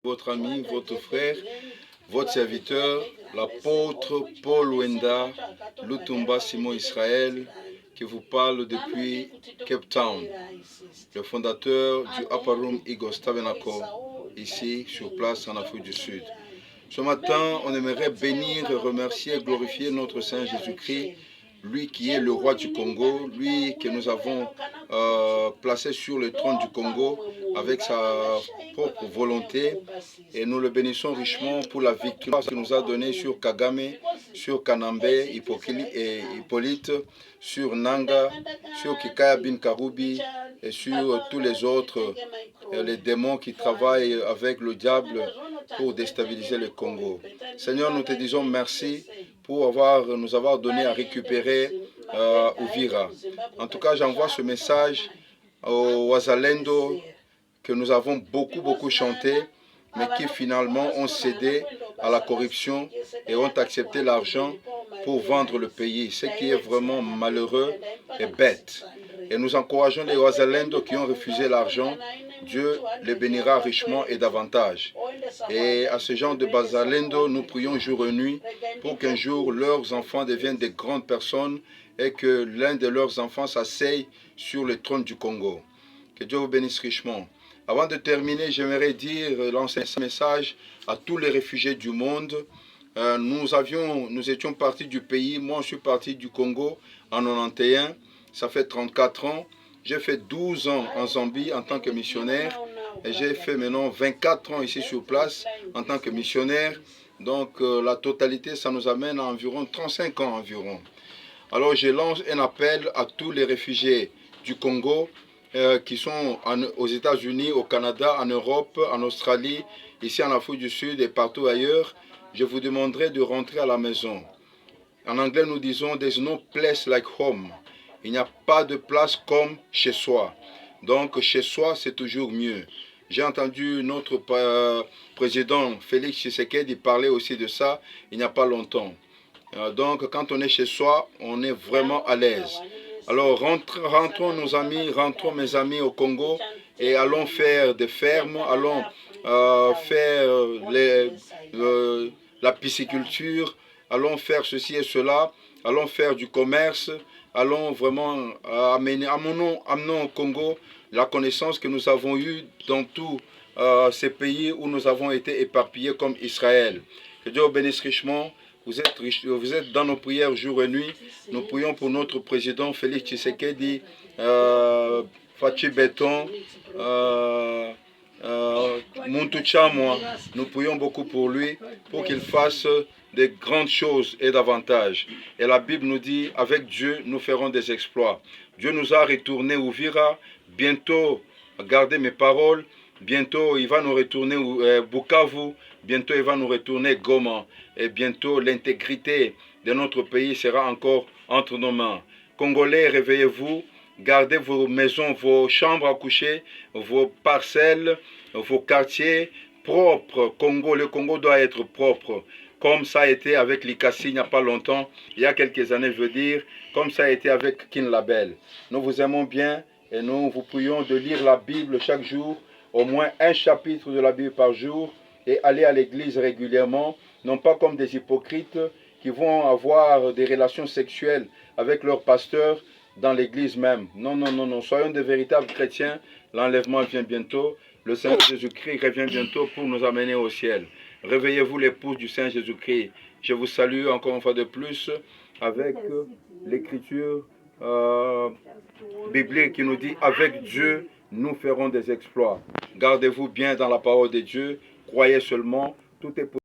Votre ami, votre frère, votre serviteur, l'apôtre Paul Wenda Lutumba Simon Israël, qui vous parle depuis Cape Town, le fondateur du Upper Room Eagles Tabernacle, ici sur place en Afrique du Sud. Ce matin, on aimerait bénir, remercier et glorifier notre Seigneur Jésus-Christ, lui qui est le roi du Congo, lui que nous avons placé sur le trône du Congo avec sa propre volonté. Et nous le bénissons richement pour la victoire qu'il nous a donnée sur Kagame, sur Kanambe, Hippolyte, sur Nanga, sur Kikaya Bin Karubi et sur tous les autres, les démons qui travaillent avec le diable pour déstabiliser le Congo. Seigneur, nous te disons merci pour nous avoir donné à récupérer Uvira. En tout cas, j'envoie ce message aux Wazalendo que nous avons beaucoup chanté, mais qui finalement ont cédé à la corruption et ont accepté l'argent pour vendre le pays, ce qui est vraiment malheureux et bête. Et nous encourageons les Wazalendo qui ont refusé l'argent. Dieu les bénira richement et davantage. Et à ce genre de Wazalendo, nous prions jour et nuit pour qu'un jour leurs enfants deviennent des grandes personnes et que l'un de leurs enfants s'asseye sur le trône du Congo. Que Dieu vous bénisse richement. Avant de terminer, j'aimerais lancer un message à tous les réfugiés du monde. Nous étions partis du pays. Moi, je suis parti du Congo en 91. Ça fait 34 ans. J'ai fait 12 ans en Zambie en tant que missionnaire. Et j'ai fait maintenant 24 ans ici sur place en tant que missionnaire. Donc, la totalité, ça nous amène à environ 35 ans environ. Alors, je lance un appel à tous les réfugiés du Congo qui sont aux États-Unis, au Canada, en Europe, en Australie, ici en Afrique du Sud et partout ailleurs. Je vous demanderai de rentrer à la maison. En anglais, nous disons « There's no place like home ». Il n'y a pas de place comme chez soi. Donc, chez soi, c'est toujours mieux. J'ai entendu notre président Félix Tshisekedi parler aussi de ça il n'y a pas longtemps. Donc, quand on est chez soi, on est vraiment à l'aise. Alors, rentrons nos amis, rentrons mes amis au Congo et allons faire des fermes, allons faire la pisciculture, allons faire ceci et cela, allons faire du commerce, allons vraiment amenons au Congo la connaissance que nous avons eue dans tous ces pays où nous avons été éparpillés comme Israël. Que Dieu vous bénisse richement. Vous êtes dans nos prières jour et nuit. Nous prions pour notre président Félix Tshisekedi, Fachi Beton, Muntu Chamwa. Nous prions beaucoup pour lui, pour qu'il fasse de grandes choses et davantage. Et la Bible nous dit, avec Dieu, nous ferons des exploits. Dieu nous a retourné Uvira. Bientôt, gardez mes paroles. Bientôt, il va nous retourner Bukavu. Bientôt, il va nous retourner Goma. Et bientôt, l'intégrité de notre pays sera encore entre nos mains. Congolais, réveillez-vous. Gardez vos maisons, vos chambres à coucher, vos parcelles, vos quartiers propres. Le Congo doit être propre. Comme ça a été avec l'Ikasi il n'y a pas longtemps, il y a quelques années, je veux dire, comme ça a été avec Kinlabel. Nous vous aimons bien et nous vous prions de lire la Bible chaque jour, au moins un chapitre de la Bible par jour, et aller à l'église régulièrement, non pas comme des hypocrites qui vont avoir des relations sexuelles avec leur pasteur dans l'église même. Non, non, non, non, soyons des véritables chrétiens, l'enlèvement vient bientôt, le Seigneur Jésus-Christ revient bientôt pour nous amener au ciel. Réveillez-vous l'épouse du Seigneur Jésus-Christ. Je vous salue encore une fois de plus avec l'écriture biblique qui nous dit « Avec Dieu, nous ferons des exploits ». Gardez-vous bien dans la parole de Dieu. Croyez seulement, tout est possible.